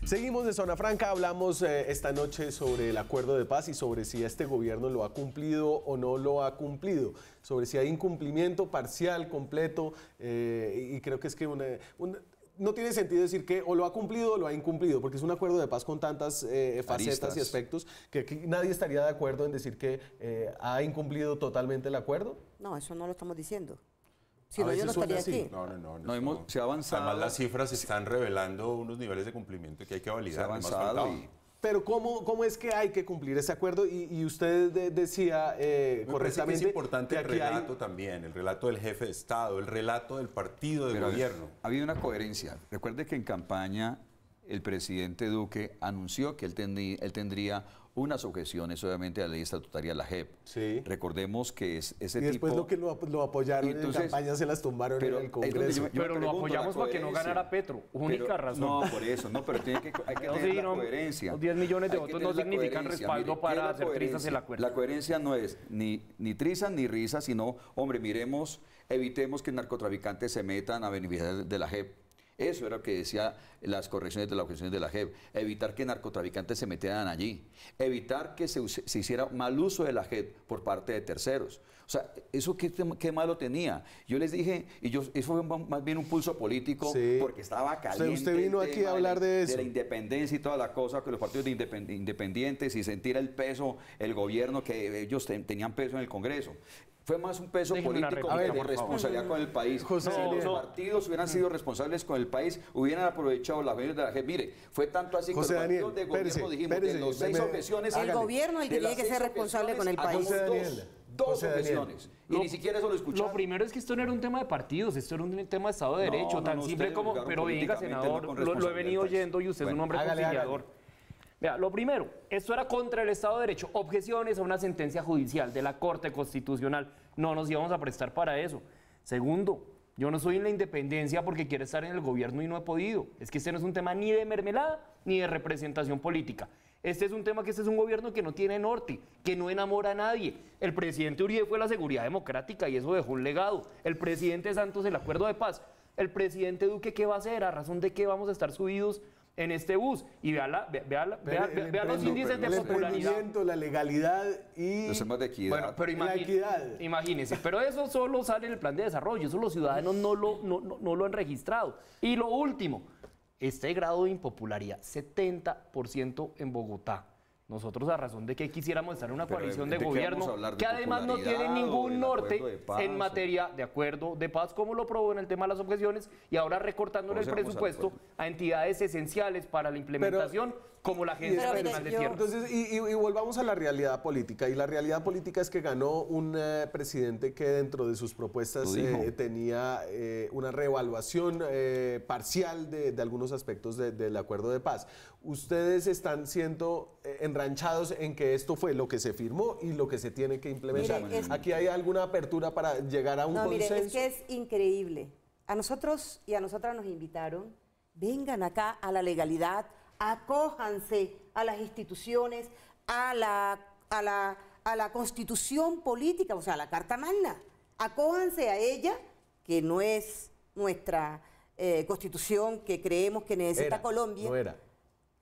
Seguimos de Zona Franca, hablamos esta noche sobre el acuerdo de paz y sobre si este gobierno lo ha cumplido o no lo ha cumplido, sobre si hay incumplimiento parcial, completo, y creo que es que no tiene sentido decir que o lo ha cumplido o lo ha incumplido, porque es un acuerdo de paz con tantas facetas Aristas. y aspectos que nadie estaría de acuerdo en decir que ha incumplido totalmente el acuerdo. No, eso no lo estamos diciendo. Si no, veces yo no suena estaría así. aquí. No. Se ha avanzado. Además, las cifras están revelando unos niveles de cumplimiento que hay que Se ha validar. no más avanzado faltaba. y Pero ¿cómo es que hay que cumplir ese acuerdo? Y usted decía Me parece que correctamente es importante que el aquí hay- relato también, el relato del jefe de Estado, el relato del partido de Pero gobierno. ha habido una coherencia. Recuerde que en campaña el presidente Duque anunció que él tendría unas objeciones, obviamente, a la ley estatutaria de la JEP. Sí. Recordemos que ese Y después tipo... lo que lo apoyaron Entonces, en campaña se las tumbaron en pero el es donde Congreso. yo me Pero lo pregunto, apoyamos la para que no coherencia. ganara Petro. Única Pero- razón. No, por eso, no, pero hay que No, tener sí, la no, coherencia. los 10 millones de Hay que votos no tener la significan coherencia. respaldo ¿qué para es la hacer trizas coherencia? el acuerdo? La coherencia no es ni trizas ni risas, sino, hombre, evitemos que narcotraficantes se metan a beneficiar de la JEP. Eso era lo que decía las correcciones de las objeciones de la JEP. Evitar que narcotraficantes se metieran allí. Evitar que se hiciera mal uso de la JEP por parte de terceros. O sea, ¿eso qué malo tenía? Yo les dije, eso fue más bien un pulso político, Sí. porque estaba caliente. Usted vino el aquí tema a hablar de eso. De la independencia y toda la cosa, que los partidos independientes y sentir el peso, el gobierno, que ellos tenían peso en el Congreso. Fue más un peso Déjeme una político réplica, que de por favor. responsabilidad con el país. José Si Daniel. los partidos hubieran sido responsables con el país, hubieran aprovechado las objeciones de la JEP. Mire, fue tanto así José que los Daniel, partidos de gobierno espérese, dijimos espérese, de los 6 me- objeciones... El hágale. gobierno el que de tiene las que ser 6 responsable con el objeciones, país. hagamos José Daniel, dos José Daniel. objeciones. Y ni siquiera eso lo escucharon. Lo primero es que esto no era un tema de partidos, esto era un tema de Estado de No, Derecho, no, tan no, simple ustedes como... juzgaron Pero venga, políticamente, senador, no con lo he responsabilidad venido del país. oyendo y usted es un Bueno, hombre hágale, conciliador. Vea, lo primero, esto era contra el Estado de Derecho, objeciones a una sentencia judicial de la Corte Constitucional. No nos íbamos a prestar para eso. Segundo, yo no soy en la independencia porque quiero estar en el gobierno y no he podido. Es que este no es un tema ni de mermelada ni de representación política. Este es un tema que este es un gobierno que no tiene norte, que no enamora a nadie. El presidente Uribe fue la seguridad democrática y eso dejó un legado. El presidente Santos el acuerdo de paz. El presidente Duque, ¿qué va a hacer? ¿A razón de qué vamos a estar subidos en este bus? Y vea los índices de el popularidad. emprendimiento, la legalidad y Los temas de equidad. Bueno, pero la equidad. imagínense, pero eso solo sale en el plan de desarrollo, eso los ciudadanos no lo han registrado. Y lo último, este grado de impopularidad, 70% en Bogotá. Nosotros, a razón de que quisiéramos estar en una Pero coalición ¿de de qué vamos a gobierno hablar? ¿De que además no tiene popularidad o ningún del norte acuerdo de paz en o- materia de acuerdo de paz, como lo probó en el tema de las objeciones, y ahora recortándole el ¿Cómo se vamos al presupuesto acuerdo? a entidades esenciales para la implementación, como la Agencia Pero mire, Nacional de yo- Tierras. Entonces, y volvamos a la realidad política. Y la realidad política es que ganó un presidente que dentro de sus propuestas Lo dijo. tenía una reevaluación parcial de algunos aspectos del acuerdo de paz. Ustedes están siendo enranchados en que esto fue lo que se firmó y lo que se tiene que implementar. Mire, es- ¿Aquí hay alguna apertura para llegar a un No, mire, consenso? es que es increíble. A nosotros y a nosotras nos invitaron, vengan acá a la legalidad, acójanse a las instituciones, a la constitución política, o sea, a la Carta Magna. Acójanse a ella, que no es nuestra constitución que creemos que necesita Era, Colombia. no era.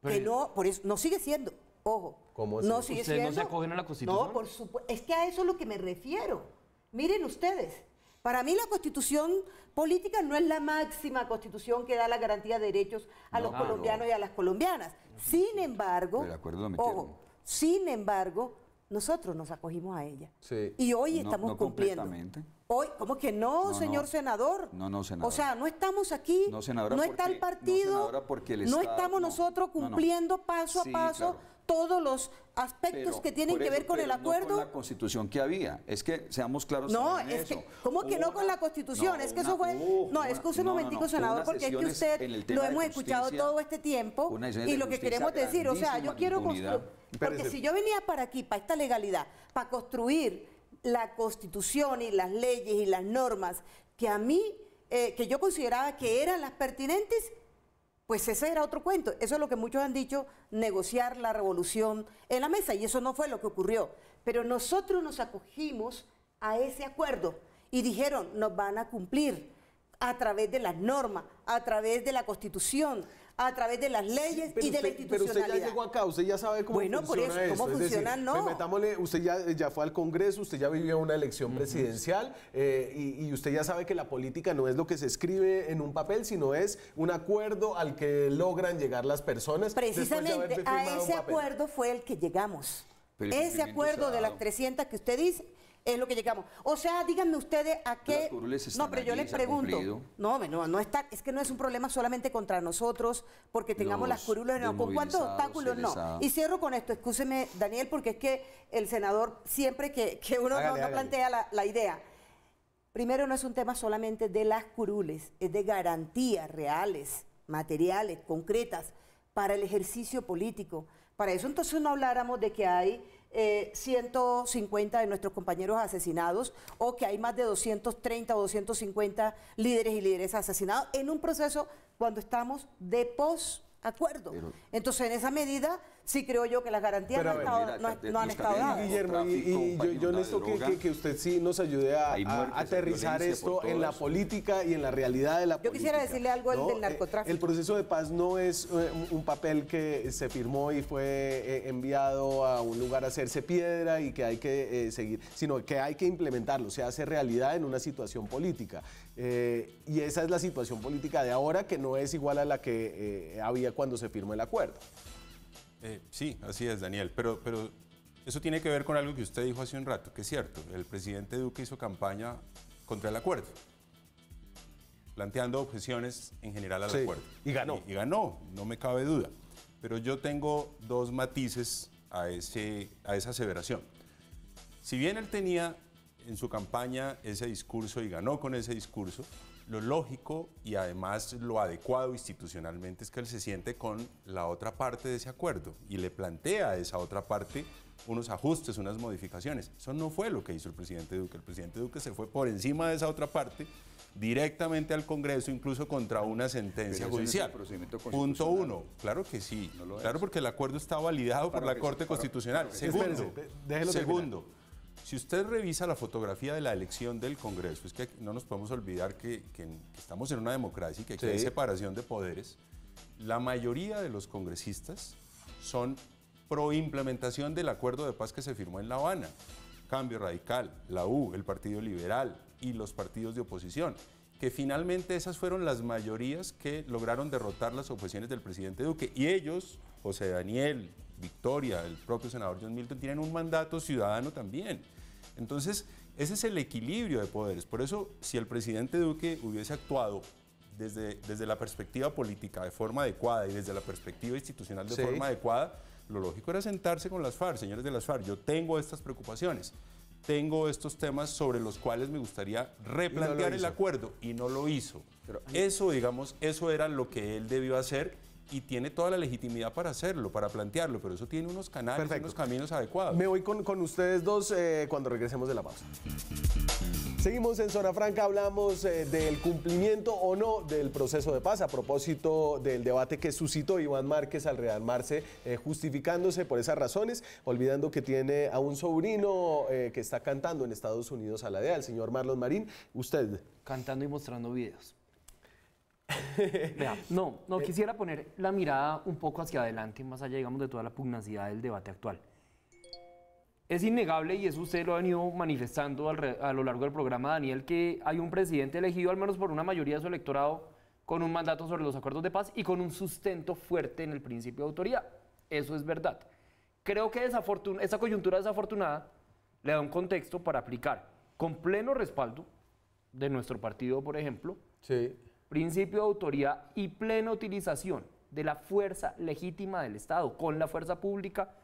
Que no, por eso, no sigue siendo, ojo. ¿Cómo así? No sigue ¿Ustedes no siendo. se acogen a la Constitución? No, por supuesto. Es que a eso es lo que me refiero. Miren ustedes, para mí la Constitución política no es la máxima Constitución que da la garantía de derechos a los colombianos y a las colombianas. Sin embargo, De acuerdo, lo metieron. ojo, sin embargo, nosotros nos acogimos a ella. Sí. Y hoy No, estamos no cumpliendo. completamente. Hoy, ¿cómo que no, No, señor no. senador? No, senadora. O sea, no estamos aquí, No, senadora, no está porque- el partido, no, senadora, porque el no Estado- estamos no, nosotros no, no. cumpliendo paso Sí, a paso claro. todos los aspectos Pero que tienen por que eso, ver con el pero no acuerdo. con la constitución que había. Es que seamos claros. No, también en es que, eso. ¿cómo que no Hubo con la Constitución? no, es que una- eso fue... hubo no, es que un no, momentico, hubo senador, unas porque es que sesiones usted en el lo tema de hemos escuchado justicia, todo este tiempo unas sesiones y de lo que justicia queremos decir, o sea, yo grandísima quiero impunidad. construir... Porque Espérese. si yo venía para aquí, para esta legalidad, para construir la Constitución y las leyes y las normas que a mí, que yo consideraba que eran las pertinentes, pues ese era otro cuento. Eso es lo que muchos han dicho, negociar la revolución en la mesa, y eso no fue lo que ocurrió. Pero nosotros nos acogimos a ese acuerdo y dijeron, nos van a cumplir a través de las normas, a través de la Constitución, a través de las leyes y de la institucionalidad. Pero usted ya llegó acá, usted ya sabe cómo funciona por eso, ¿cómo funciona? Decir, no. Metámosle, usted ya fue al Congreso, usted ya vivió una elección presidencial y usted ya sabe que la política no es lo que se escribe en un papel, sino es un acuerdo al que logran llegar las personas. Precisamente a ese acuerdo fue el que llegamos. Ese acuerdo de las 300 que usted dice es lo que llegamos. O sea, díganme ustedes a qué... No, pero yo les pregunto. No está, es que no es un problema solamente contra nosotros porque tengamos las curules, no. ¿Con cuántos obstáculos? No. Y cierro con esto, escúcheme, Daniel, porque es que el senador siempre que uno no plantea la idea. Primero, no es un tema solamente de las curules, es de garantías reales, materiales, concretas, para el ejercicio político. Para eso entonces no habláramos de que hay 150 de nuestros compañeros asesinados o que hay más de 230 o 250 líderes y lideresas asesinados en un proceso cuando estamos de posacuerdo. Entonces, en esa medida, sí creo yo que las garantías no han estado dadas. Guillermo, yo necesito que usted sí nos ayude a aterrizar esto en la política y en la realidad de la política. Yo quisiera decirle algo del narcotráfico. El proceso de paz no es un papel que se firmó y fue enviado a un lugar a hacerse piedra y que hay que seguir, sino que hay que implementarlo, se hace realidad en una situación política. Y esa es la situación política de ahora, que no es igual a la que había cuando se firmó el acuerdo. Sí, así es, Daniel, pero eso tiene que ver con algo que usted dijo hace un rato, que es cierto. El presidente Duque hizo campaña contra el acuerdo, planteando objeciones en general al acuerdo. Y ganó. Y ganó, no me cabe duda. Pero yo tengo dos matices a esa aseveración. Si bien él tenía en su campaña ese discurso y ganó con ese discurso, lo lógico y además lo adecuado institucionalmente es que él se siente con la otra parte de ese acuerdo y le plantea a esa otra parte unos ajustes, unas modificaciones. Eso no fue lo que hizo el presidente Duque. El presidente Duque se fue por encima de esa otra parte directamente al Congreso, incluso contra una sentencia judicial. Punto uno. Claro que sí. Claro, porque el acuerdo está validado por la Corte Constitucional. Segundo, si usted revisa la fotografía de la elección del Congreso, es que no nos podemos olvidar que estamos en una democracia y que aquí hay separación de poderes. La mayoría de los congresistas son pro implementación del acuerdo de paz que se firmó en La Habana. Cambio Radical, la U, el Partido Liberal y los partidos de oposición, que finalmente esas fueron las mayorías que lograron derrotar las objeciones del presidente Duque. Y ellos, José Daniel, Victoria, el propio senador John Milton, tienen un mandato ciudadano también. Entonces, ese es el equilibrio de poderes. Por eso, si el presidente Duque hubiese actuado desde la perspectiva política de forma adecuada y desde la perspectiva institucional de forma adecuada, lo lógico era sentarse con las FARC. Señores de las FARC, yo tengo estas preocupaciones, tengo estos temas sobre los cuales me gustaría replantear el acuerdo, y no lo hizo. Pero eso, digamos, eso era lo que él debió hacer y tiene toda la legitimidad para hacerlo, para plantearlo, pero eso tiene unos canales, unos caminos adecuados. Me voy con ustedes dos cuando regresemos de la pausa. Seguimos en Zona Franca, hablamos del cumplimiento o no del proceso de paz a propósito del debate que suscitó Iván Márquez al rearmarse, justificándose por esas razones, olvidando que tiene a un sobrino que está cantando en Estados Unidos a la DEA, el señor Marlon Marín. Usted. Cantando y mostrando videos. Vea, quisiera poner la mirada un poco hacia adelante, más allá, digamos, de toda la pugnacidad del debate actual. Es innegable, y eso usted lo ha venido manifestando a lo largo del programa, Daniel, que hay un presidente elegido, al menos por una mayoría de su electorado, con un mandato sobre los acuerdos de paz y con un sustento fuerte en el principio de autoridad. Eso es verdad. Creo que esa coyuntura desafortunada le da un contexto para aplicar con pleno respaldo de nuestro partido, por ejemplo, principio de autoridad y plena utilización de la fuerza legítima del Estado con la fuerza pública,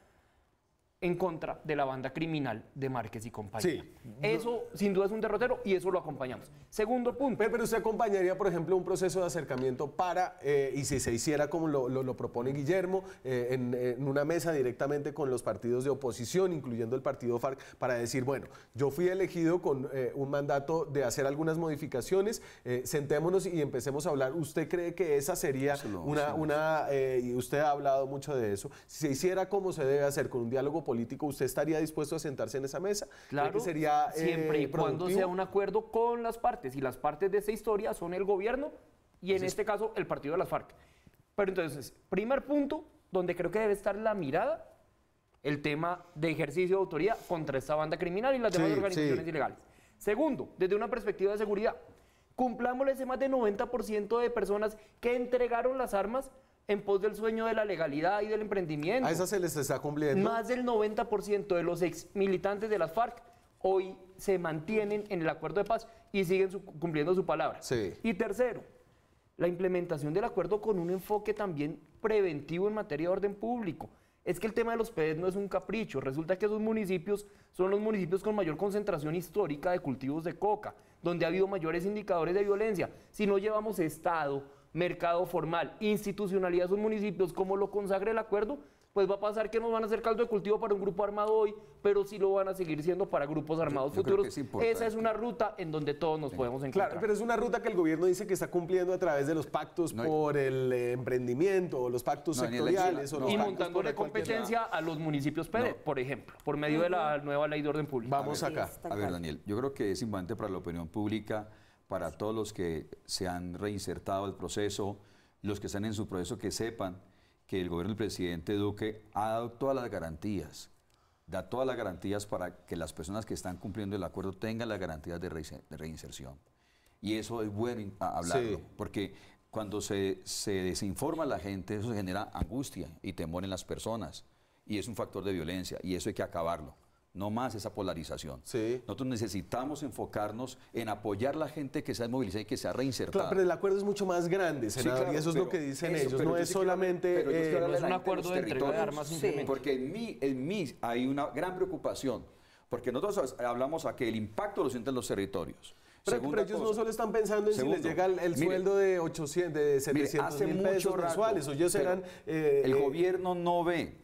en contra de la banda criminal de Márquez y compañía. Sí. Eso sin duda es un derrotero y eso lo acompañamos. Segundo punto. Pero usted acompañaría, por ejemplo, un proceso de acercamiento para, y si se hiciera como lo propone Guillermo, en una mesa directamente con los partidos de oposición, incluyendo el partido FARC, para decir, bueno, yo fui elegido con un mandato de hacer algunas modificaciones, sentémonos y empecemos a hablar. ¿Usted cree que esa sería y usted ha hablado mucho de eso, si se hiciera como se debe hacer, con un diálogo político, ¿usted estaría dispuesto a sentarse en esa mesa? Claro, que sería, siempre y cuando productivo? sea un acuerdo con las partes, y las partes de esta historia son el gobierno y en este caso el partido de las FARC. Pero entonces, primer punto, donde creo que debe estar la mirada, el tema de ejercicio de autoridad contra esta banda criminal y las demás organizaciones ilegales. Segundo, desde una perspectiva de seguridad, cumplamos ese más del 90% de personas que entregaron las armas en pos del sueño de la legalidad y del emprendimiento. ¿A esa se les está cumpliendo? Más del 90% de los ex militantes de las FARC hoy se mantienen en el acuerdo de paz y siguen cumpliendo su palabra. Sí. Y tercero, la implementación del acuerdo con un enfoque también preventivo en materia de orden público. Es que el tema de los PEDES no es un capricho. Resulta que esos municipios son los municipios con mayor concentración histórica de cultivos de coca, donde ha habido mayores indicadores de violencia. Si no llevamos Estado, mercado formal, institucionalidad a esos municipios, como lo consagre el acuerdo, pues va a pasar que nos van a hacer caldo de cultivo para un grupo armado hoy, pero sí lo van a seguir siendo para grupos armados futuros. Esa es una ruta en donde todos nos podemos encontrar. Claro, pero es una ruta que el gobierno dice que está cumpliendo a través de los pactos por el emprendimiento, o los pactos sectoriales. Y montándole competencia a los municipios PEDE, por ejemplo, por medio de la nueva ley de orden público. Vamos acá. A ver, Daniel, yo creo que es importante para la opinión pública, para todos los que se han reinsertado al proceso, los que están en su proceso, que sepan que el gobierno del presidente Duque ha dado todas las garantías, da todas las garantías para que las personas que están cumpliendo el acuerdo tengan las garantías de reinserción. Y eso es bueno hablarlo, porque cuando se desinforma a la gente, eso genera angustia y temor en las personas, y es un factor de violencia, y eso hay que acabarlo. No más esa polarización. Nosotros necesitamos enfocarnos en apoyar a la gente que se ha movilizado y que se ha reinsertado. Claro, pero el acuerdo es mucho más grande, senador, y eso es lo que dicen ellos. No es solamente... no es un acuerdo de entrega de armas simplemente. Porque en mí hay una gran preocupación, porque nosotros hablamos a que el impacto lo sienten los territorios. Pero ellos no solo están pensando en si les llega el sueldo de 700.000 pesos mensuales. Ellos eran... el gobierno no ve,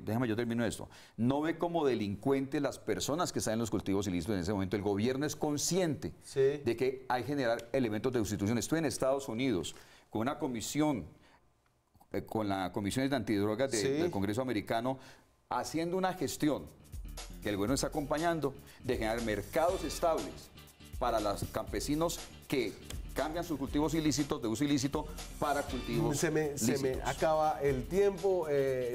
déjame yo termino esto, no ve como delincuentes las personas que están en los cultivos ilícitos en ese momento. El gobierno es consciente de que hay que generar elementos de sustitución. Estoy en Estados Unidos con una comisión, con la Comisión de Antidrogas del Congreso americano, haciendo una gestión que el gobierno está acompañando de generar mercados estables para los campesinos que cambian sus cultivos ilícitos, de uso ilícito, para cultivos lícitos. Se me acaba el tiempo,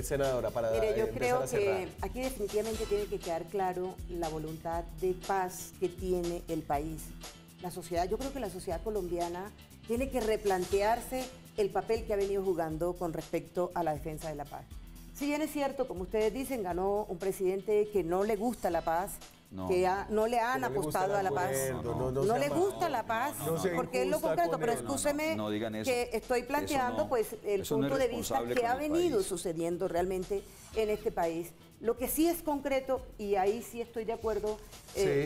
senadora, para Mire, yo empezar creo a cerrar. que aquí definitivamente tiene que quedar claro la voluntad de paz que tiene el país. La sociedad, yo creo que la sociedad colombiana tiene que replantearse el papel que ha venido jugando con respecto a la defensa de la paz. Si bien es cierto, como ustedes dicen, ganó un presidente que no le gusta la paz, que no le han apostado a la paz. No le gusta la paz, porque es lo concreto, pero escúcheme que estoy planteando pues el punto de vista que ha venido sucediendo realmente en este país. Lo que sí es concreto, y ahí sí estoy de acuerdo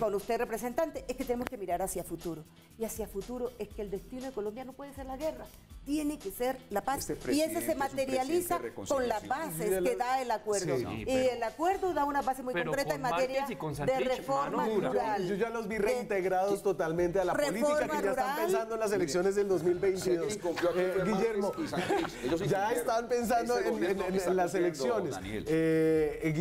con usted, representante, es que tenemos que mirar hacia futuro. Y hacia futuro es que el destino de Colombia no puede ser la guerra, tiene que ser la paz. Y ese se materializa con las bases que da el acuerdo. Y el acuerdo da una base muy concreta en materia de reforma rural. Yo ya los vi reintegrados totalmente a la política, que ya están pensando en las elecciones del 2022. Guillermo, ya están pensando en las elecciones.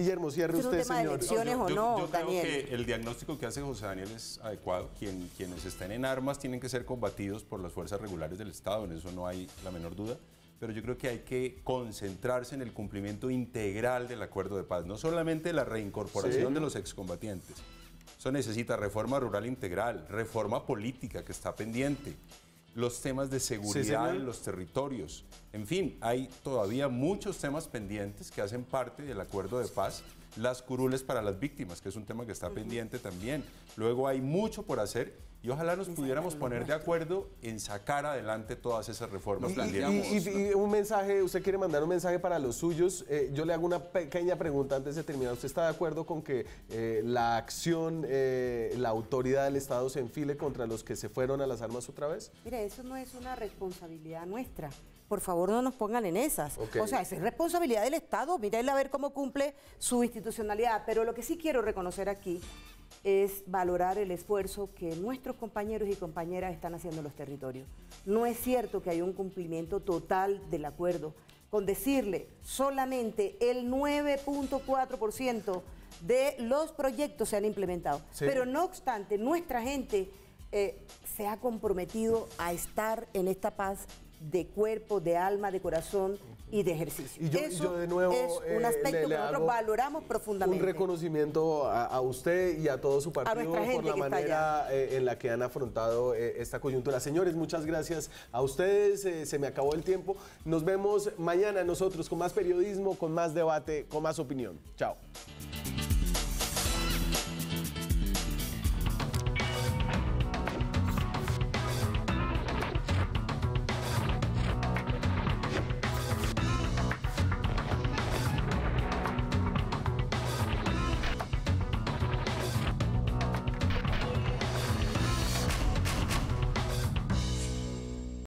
Guillermo, cierre usted, ¿Es un tema de elecciones o no, yo creo Daniel? que el diagnóstico que hace José Daniel es adecuado. Quienes estén en armas tienen que ser combatidos por las fuerzas regulares del Estado, en eso no hay la menor duda. Pero yo creo que hay que concentrarse en el cumplimiento integral del acuerdo de paz, no solamente la reincorporación de los excombatientes. Eso necesita reforma rural integral, reforma política que está pendiente, los temas de seguridad en los territorios. En fin, hay todavía muchos temas pendientes que hacen parte del acuerdo de paz las curules para las víctimas, que es un tema que está pendiente también. Luego hay mucho por hacer y ojalá nos pudiéramos poner de acuerdo en sacar adelante todas esas reformas. Y un mensaje, usted quiere mandar un mensaje para los suyos. Yo le hago una pequeña pregunta antes de terminar. ¿Usted está de acuerdo con que la acción, la autoridad del Estado se enfile contra los que se fueron a las armas otra vez? Mire, eso no es una responsabilidad nuestra. Por favor, no nos pongan en esas. Okay. O sea, esa es responsabilidad del Estado. Mírenle a ver cómo cumple su institucionalidad. Pero lo que sí quiero reconocer aquí es valorar el esfuerzo que nuestros compañeros y compañeras están haciendo en los territorios. No es cierto que haya un cumplimiento total del acuerdo. Con decirle solamente el 9.4% de los proyectos se han implementado. Sí. Pero no obstante, nuestra gente se ha comprometido a estar en esta paz de cuerpo, de alma, de corazón y de ejercicio. Y yo de nuevo es un aspecto que nosotros valoramos profundamente. Un reconocimiento a usted y a todo su partido por la manera en la que han afrontado esta coyuntura. Señores, muchas gracias a ustedes. Se me acabó el tiempo. Nos vemos mañana nosotros con más periodismo, con más debate, con más opinión. Chao.